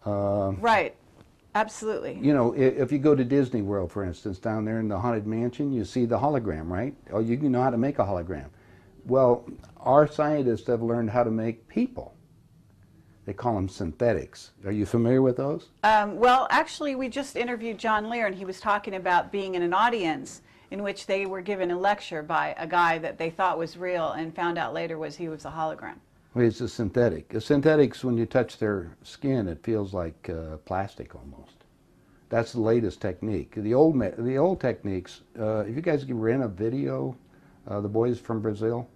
Right. Absolutely. You know, if you go to Disney World, for instance, down there in the Haunted Mansion, you see the hologram, right? Oh, you know how to make a hologram. Well, our scientists have learned how to make people. They call them synthetics. Are you familiar with those? Well, actually, we just interviewed John Lear, and he was talking about being in an audience in which they were given a lecture by a guy that they thought was real and found out later he was a hologram. Well, it's a synthetic. A synthetics, when you touch their skin, it feels like plastic almost. That's the latest technique. The old techniques, if you guys can rent a video, the boys from Brazil,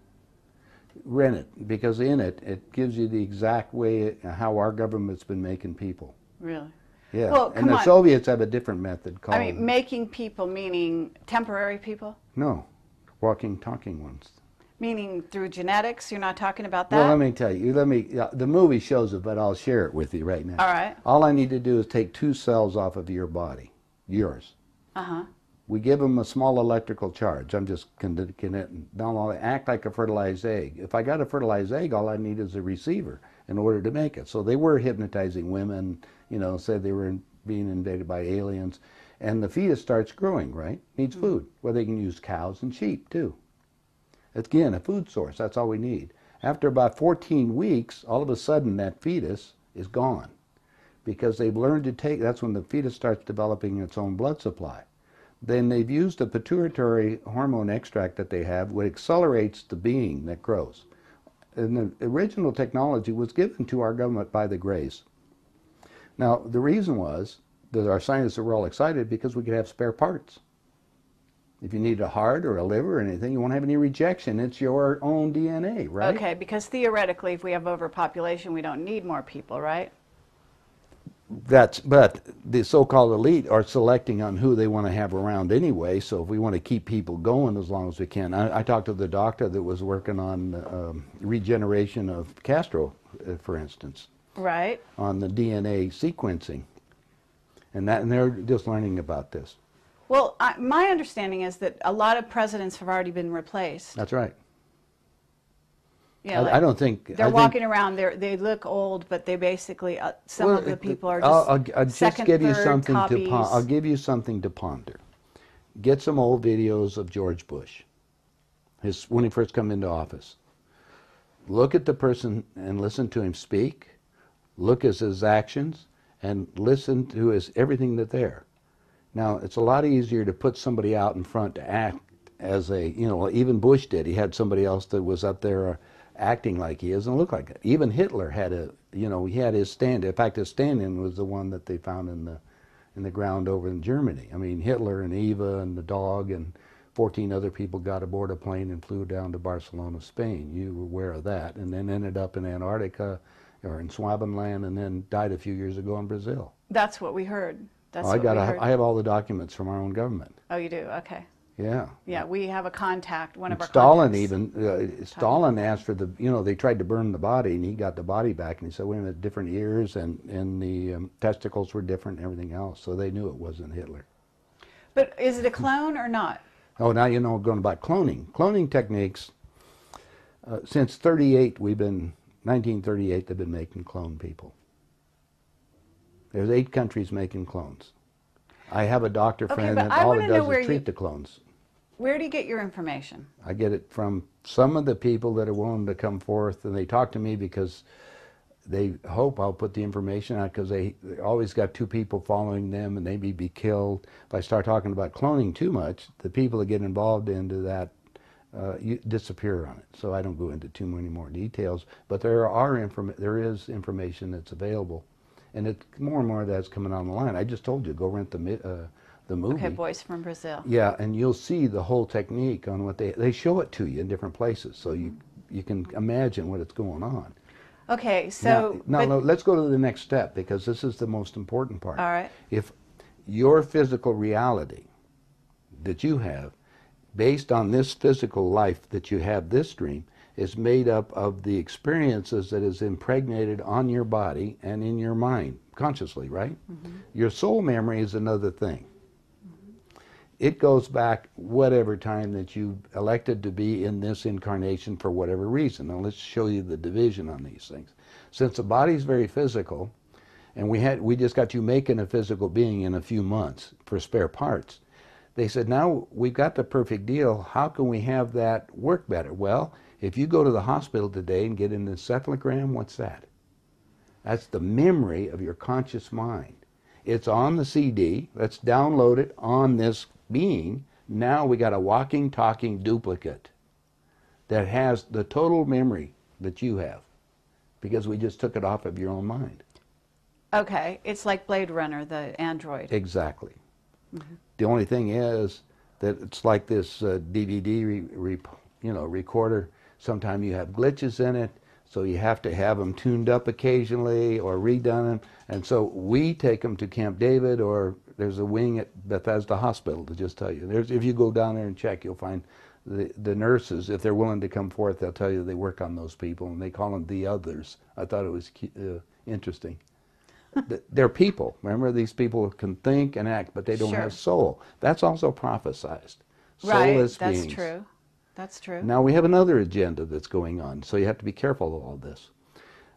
rent it, because in it, it gives you the exact way how our government's been making people. Really? Yeah, Well, and the on. Soviets have a different method called... I mean, making people meaning temporary people? No, walking, talking ones. Meaning through genetics? You're not talking about that? Well, let me tell you. The movie shows it, but I'll share it with you right now. All right. All I need to do is take 2 cells off of your body, yours. Uh-huh. We give them a small electrical charge. I'm just they'll act like a fertilized egg. If I got a fertilized egg, all I need is a receiver in order to make it. So they were hypnotizing women, you know, said they were being invaded by aliens. And the fetus starts growing, right? Needs food. Well, they can use cows and sheep, too. Again, a food source, that's all we need. After about 14 weeks, all of a sudden that fetus is gone because they've learned to take, that's when the fetus starts developing its own blood supply. Then they've used a pituitary hormone extract that they have, which accelerates the being that grows. And the original technology was given to our government by the Greys. Now, the reason was that our scientists were all excited because we could have spare parts. If you need a heart or a liver or anything, you won't have any rejection. It's your own DNA, right? Okay, because theoretically, if we have overpopulation, we don't need more people, right? But the so-called elite are selecting on who they want to have around anyway, so if we want to keep people going as long as we can. I talked to the doctor that was working on regeneration of Castro, for instance. Right. On the DNA sequencing. And they're just learning about this. Well, my understanding is that a lot of presidents have already been replaced. That's right. Yeah, I don't think... They're walking around, they look old, but they basically, some of the people are just I'll just second, give you third something copies. I'll give you something to ponder. Get some old videos of George Bush, when he first came into office. Look at the person and listen to him speak. Look at his actions and listen to everything that's there. Now, it's a lot easier to put somebody out in front to act as even Bush did. He had somebody else that was up there acting like he is and look like it. Even Hitler had he had his stand. In fact, his stand-in was the one that they found in the ground over in Germany. I mean, Hitler and Eva and the dog and 14 other people got aboard a plane and flew down to Barcelona, Spain. You were aware of that. And then ended up in Antarctica or in Swabenland and then died a few years ago in Brazil. That's what we heard. That's I have all the documents from our own government. Oh, you do? Okay. Yeah. Yeah, we have a contact, one of our Stalin contacts. Stalin asked for they tried to burn the body and he got the body back and he said, wait a minute, different ears and the testicles were different and everything else. So they knew it wasn't Hitler. But is it a clone or not? Oh, now you know going about cloning. Cloning techniques, since 1938, they've been making clone people. There's 8 countries making clones. I have a doctor friend that all it does is treat the clones. Where do you get your information? I get it from some of the people that are willing to come forth, and they talk to me because they hope I'll put the information out because they always got 2 people following them and they may be killed. If I start talking about cloning too much, the people that get involved into that disappear on it. So I don't go into too many more details, but there is information that's available. And it's more and more that's coming on the line. I just told you, go rent the movie. Okay, Boys from Brazil. Yeah, and you'll see the whole technique on what they show it to you in different places, so you can imagine what it's going on. Okay, so... Now let's go to the next step, because this is the most important part. All right. If your physical reality that you have, based on this physical life that you have, this dream, is made up of the experiences that is impregnated on your body and in your mind, consciously, right? Mm-hmm. Your soul memory is another thing. Mm-hmm. It goes back whatever time that you elected to be in this incarnation for whatever reason. Now let's show you the division on these things. Since the body is very physical, and we just got you making a physical being in a few months for spare parts. They said, now we've got the perfect deal. How can we have that work better? Well, if you go to the hospital today and get an encephalogram, what's that? That's the memory of your conscious mind. It's on the CD. Let's download it on this being. Now we got a walking, talking duplicate that has the total memory that you have, because we just took it off of your own mind. Okay, it's like Blade Runner, the android. Exactly. The only thing is that it's like this DVD recorder. Sometimes you have glitches in it, so you have to have them tuned up occasionally or redone. And so we take them to Camp David, or there's a wing at Bethesda Hospital to just tell you. If you go down there and check, you'll find the nurses, if they're willing to come forth, they'll tell you they work on those people, and they call them the others. I thought it was interesting. They're people. Remember, these people can think and act, but they don't have soul. That's also prophesized. Soulless right, that's beings. true. That's true. Now we have another agenda that's going on, so you have to be careful of all this.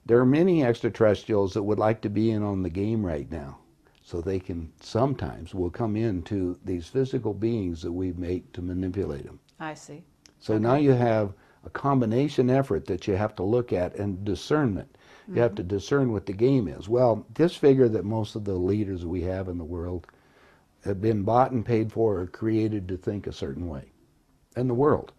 There are many extraterrestrials that would like to be in on the game right now, so they can sometimes will come into these physical beings that we've made to manipulate them. I see. So now you have a combination effort that you have to look at, and discernment. You have to discern what the game is. Well, just figure that most of the leaders we have in the world have been bought and paid for or created to think a certain way. In the world.